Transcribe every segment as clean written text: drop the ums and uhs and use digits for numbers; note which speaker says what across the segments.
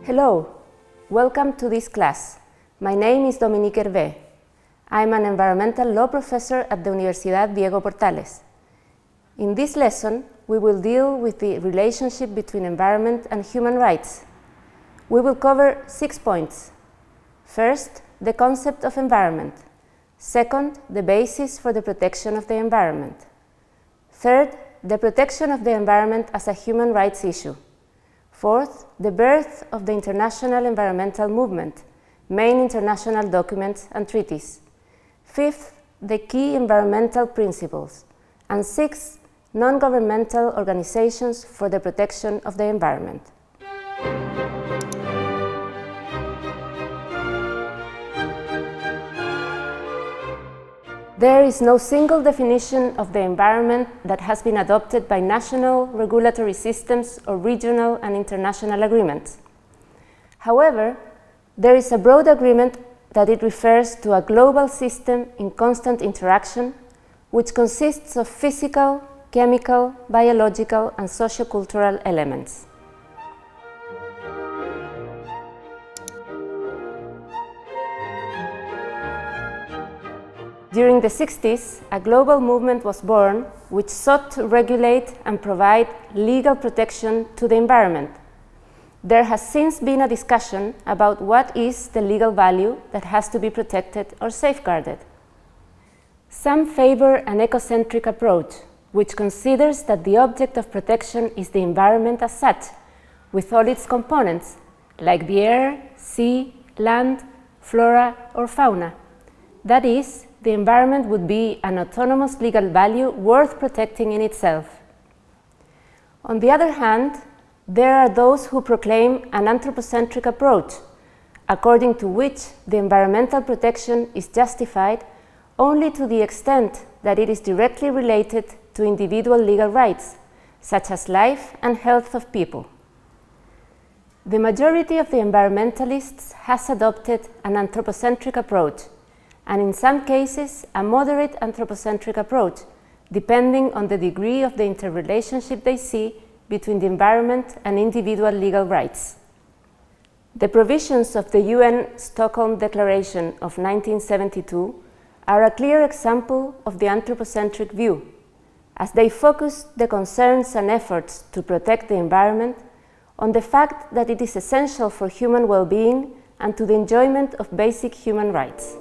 Speaker 1: Hello, welcome to this class. My name is Dominique Hervé. I'm an environmental law professor at the Universidad Diego Portales. In this lesson, we will deal with the relationship between environment and human rights. We will cover 6 points. First, the concept of environment. Second, the basis for the protection of the environment. Third, the protection of the environment as a human rights issue. Fourth, the birth of the international environmental movement, main international documents and treaties. Fifth, the key environmental principles. And sixth, non-governmental organizations for the protection of the environment. There is no single definition of the environment that has been adopted by national regulatory systems or regional and international agreements. However, there is a broad agreement that it refers to a global system in constant interaction, which consists of physical, chemical, biological, and sociocultural elements. During the 60s, a global movement was born which sought to regulate and provide legal protection to the environment. There has since been a discussion about what is the legal value that has to be protected or safeguarded. Some favor an ecocentric approach, which considers that the object of protection is the environment as such, with all its components, like the air, sea, land, flora, or fauna. That is, the environment would be an autonomous legal value worth protecting in itself. On the other hand, there are those who proclaim an anthropocentric approach, according to which the environmental protection is justified only to the extent that it is directly related to individual legal rights, such as life and health of people. The majority of the environmentalists has adopted an anthropocentric approach, and in some cases, a moderate anthropocentric approach, depending on the degree of the interrelationship they see between the environment and individual legal rights. The provisions of the UN Stockholm Declaration of 1972 are a clear example of the anthropocentric view, as they focus the concerns and efforts to protect the environment on the fact that it is essential for human well-being and to the enjoyment of basic human rights.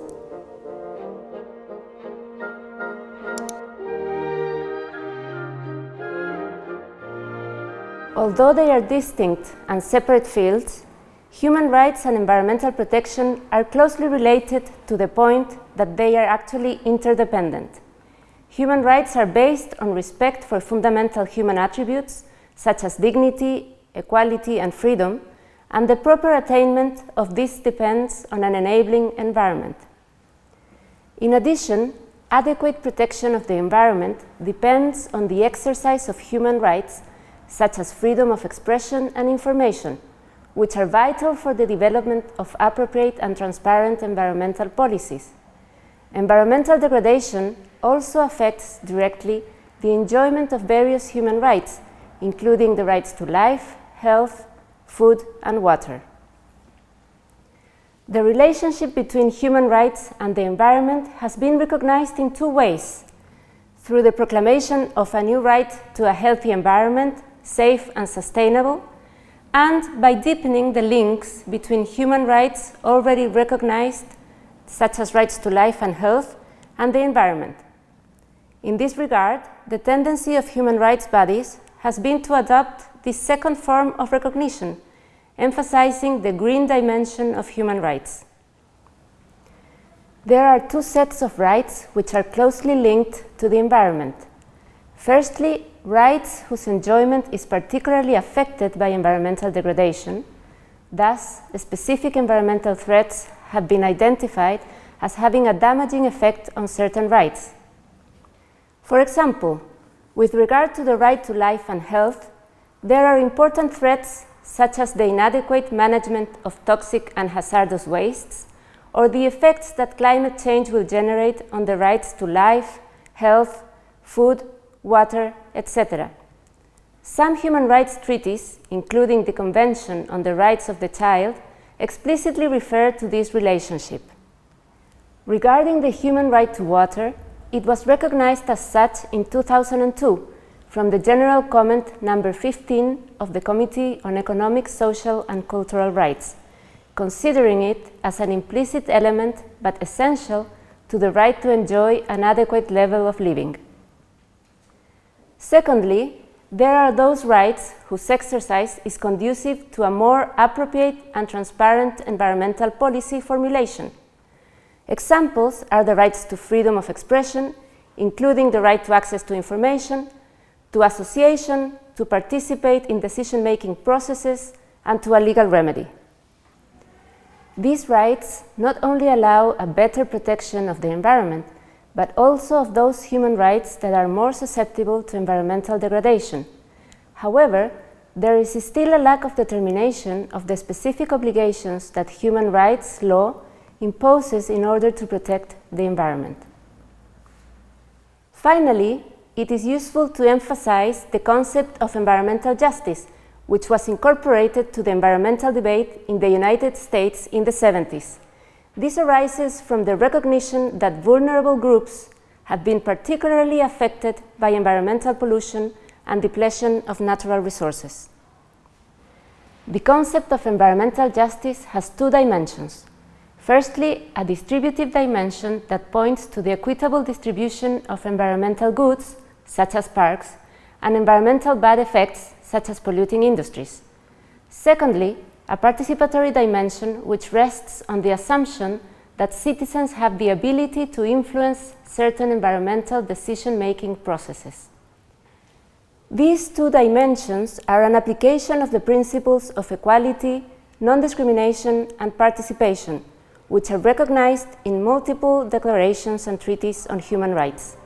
Speaker 1: Although they are distinct and separate fields, human rights and environmental protection are closely related to the point that they are actually interdependent. Human rights are based on respect for fundamental human attributes such as dignity, equality, and freedom, and the proper attainment of this depends on an enabling environment. In addition, adequate protection of the environment depends on the exercise of human rights such as freedom of expression and information, which are vital for the development of appropriate and transparent environmental policies. Environmental degradation also affects directly the enjoyment of various human rights, including the rights to life, health, food, and water. The relationship between human rights and the environment has been recognized in 2 ways: through the proclamation of a new right to a healthy environment, safe and sustainable, and by deepening the links between human rights already recognized, such as rights to life and health, and the environment. In this regard, the tendency of human rights bodies has been to adopt this second form of recognition, emphasizing the green dimension of human rights. There are 2 sets of rights which are closely linked to the environment. Firstly, rights whose enjoyment is particularly affected by environmental degradation. Thus, specific environmental threats have been identified as having a damaging effect on certain rights. For example, with regard to the right to life and health, there are important threats such as the inadequate management of toxic and hazardous wastes, or the effects that climate change will generate on the rights to life, health, food, water, etc. Some human rights treaties, including the Convention on the Rights of the Child, explicitly refer to this relationship. Regarding the human right to water, it was recognized as such in 2002 from the General Comment number 15 of the Committee on Economic, Social and Cultural Rights, considering it as an implicit element but essential to the right to enjoy an adequate level of living. Secondly, there are those rights whose exercise is conducive to a more appropriate and transparent environmental policy formulation. Examples are the rights to freedom of expression, including the right to access to information, to association, to participate in decision-making processes, and to a legal remedy. These rights not only allow a better protection of the environment, but also of those human rights that are more susceptible to environmental degradation. However, there is still a lack of determination of the specific obligations that human rights law imposes in order to protect the environment. Finally, it is useful to emphasize the concept of environmental justice, which was incorporated to the environmental debate in the United States in the 70s. This arises from the recognition that vulnerable groups have been particularly affected by environmental pollution and depletion of natural resources. The concept of environmental justice has two dimensions. Firstly, a distributive dimension that points to the equitable distribution of environmental goods, such as parks, and environmental bad effects, such as polluting industries. Secondly, a participatory dimension which rests on the assumption that citizens have the ability to influence certain environmental decision-making processes. These two dimensions are an application of the principles of equality, non-discrimination, and participation, which are recognized in multiple declarations and treaties on human rights.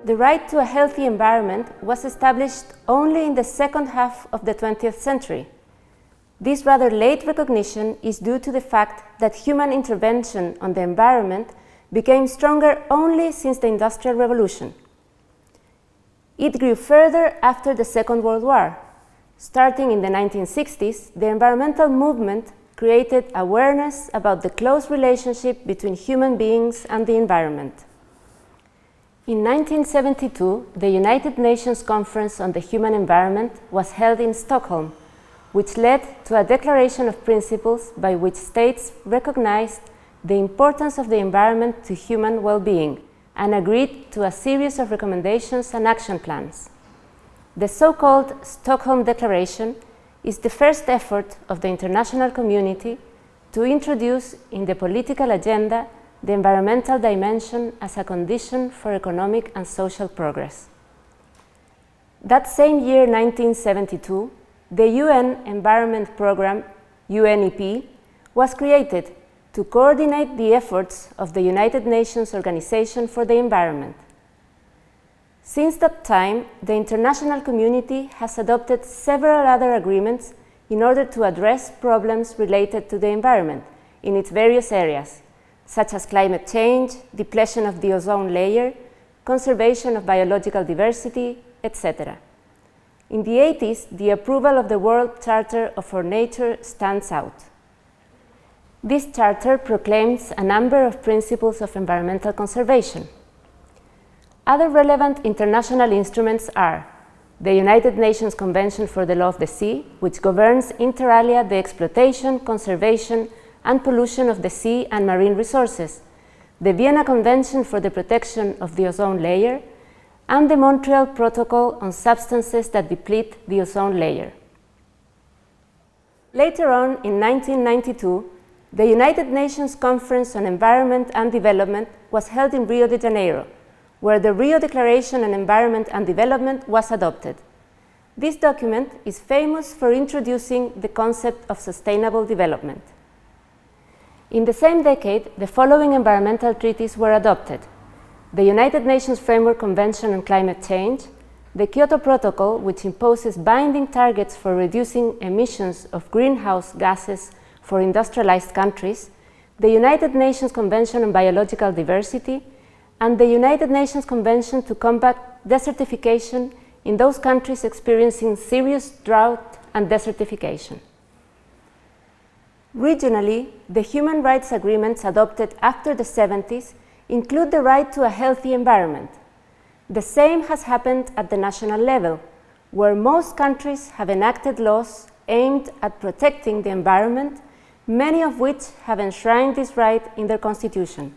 Speaker 1: The right to a healthy environment was established only in the second half of the 20th century. This rather late recognition is due to the fact that human intervention on the environment became stronger only since the Industrial Revolution. It grew further after the Second World War. Starting in the 1960s, the environmental movement created awareness about the close relationship between human beings and the environment. In 1972, the United Nations Conference on the Human Environment was held in Stockholm, which led to a declaration of principles by which states recognized the importance of the environment to human well-being and agreed to a series of recommendations and action plans. The so-called Stockholm Declaration is the first effort of the international community to introduce in the political agenda the environmental dimension as a condition for economic and social progress. That same year, 1972, the UN Environment Programme, UNEP, was created to coordinate the efforts of the United Nations Organization for the Environment. Since that time, the international community has adopted several other agreements in order to address problems related to the environment in its various areas, such as climate change, depletion of the ozone layer, conservation of biological diversity, etc. In the 80s, the approval of the World Charter for Nature stands out. This charter proclaims a number of principles of environmental conservation. Other relevant international instruments are the United Nations Convention for the Law of the Sea, which governs inter alia the exploitation, conservation, and pollution of the sea and marine resources, the Vienna Convention for the Protection of the Ozone Layer, and the Montreal Protocol on substances that deplete the ozone layer. Later on, in 1992, the United Nations Conference on Environment and Development was held in Rio de Janeiro, where the Rio Declaration on Environment and Development was adopted. This document is famous for introducing the concept of sustainable development. In the same decade, the following environmental treaties were adopted: the United Nations Framework Convention on Climate Change, the Kyoto Protocol, which imposes binding targets for reducing emissions of greenhouse gases for industrialized countries, the United Nations Convention on Biological Diversity, and the United Nations Convention to combat desertification in those countries experiencing serious drought and desertification. Regionally, the human rights agreements adopted after the 70s include the right to a healthy environment. The same has happened at the national level, where most countries have enacted laws aimed at protecting the environment, many of which have enshrined this right in their constitution.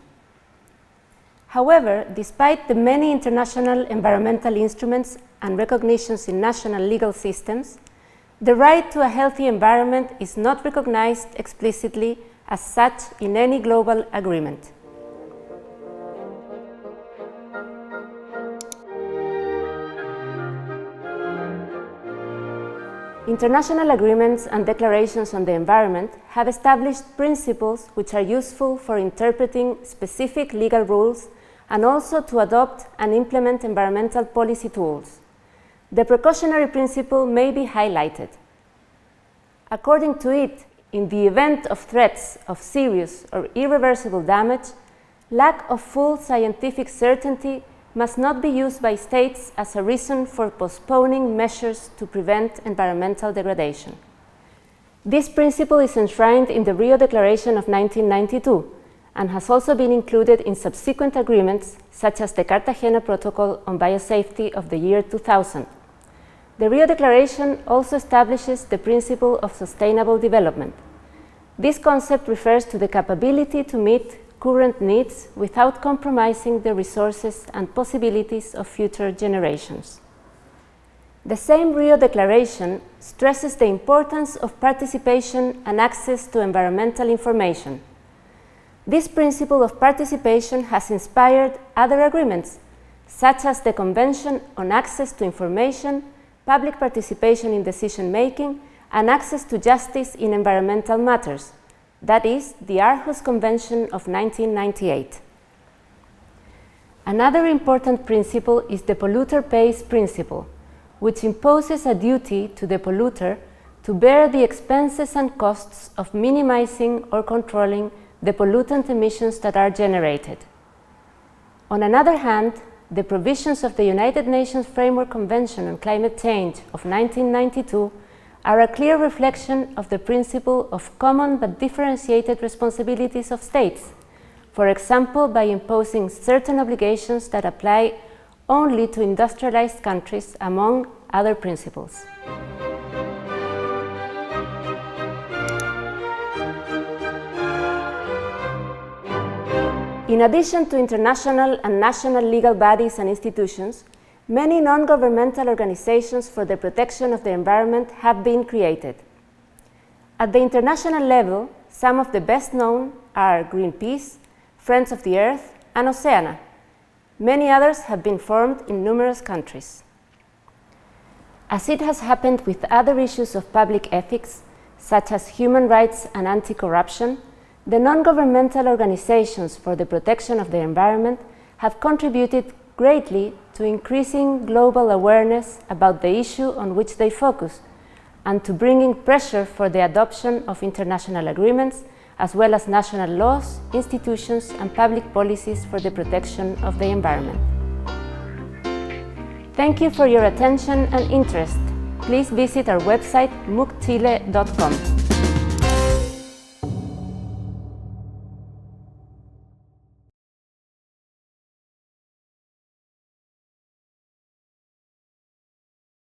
Speaker 1: However, despite the many international environmental instruments and recognitions in national legal systems, the right to a healthy environment is not recognized explicitly as such in any global agreement. International agreements and declarations on the environment have established principles which are useful for interpreting specific legal rules and also to adopt and implement environmental policy tools. The precautionary principle may be highlighted. According to it, in the event of threats of serious or irreversible damage, lack of full scientific certainty must not be used by states as a reason for postponing measures to prevent environmental degradation. This principle is enshrined in the Rio Declaration of 1992 and has also been included in subsequent agreements such as the Cartagena Protocol on Biosafety of the year 2000. The Rio Declaration also establishes the principle of sustainable development. This concept refers to the capability to meet current needs without compromising the resources and possibilities of future generations. The same Rio Declaration stresses the importance of participation and access to environmental information. This principle of participation has inspired other agreements, such as the Convention on Access to Information, Public Participation in Decision-Making, and Access to Justice in Environmental Matters, that is, the Aarhus Convention of 1998. Another important principle is the polluter pays principle, which imposes a duty to the polluter to bear the expenses and costs of minimizing or controlling the pollutant emissions that are generated. On another hand, the provisions of the United Nations Framework Convention on Climate Change of 1992 are a clear reflection of the principle of common but differentiated responsibilities of states, for example, by imposing certain obligations that apply only to industrialized countries, among other principles. In addition to international and national legal bodies and institutions, many non-governmental organizations for the protection of the environment have been created. At the international level, some of the best known are Greenpeace, Friends of the Earth, and Oceana. Many others have been formed in numerous countries. As it has happened with other issues of public ethics, such as human rights and anti-corruption, the non-governmental organizations for the protection of the environment have contributed greatly to increasing global awareness about the issue on which they focus and to bringing pressure for the adoption of international agreements as well as national laws, institutions, and public policies for the protection of the environment. Thank you for your attention and interest. Please visit our website mucchile.com.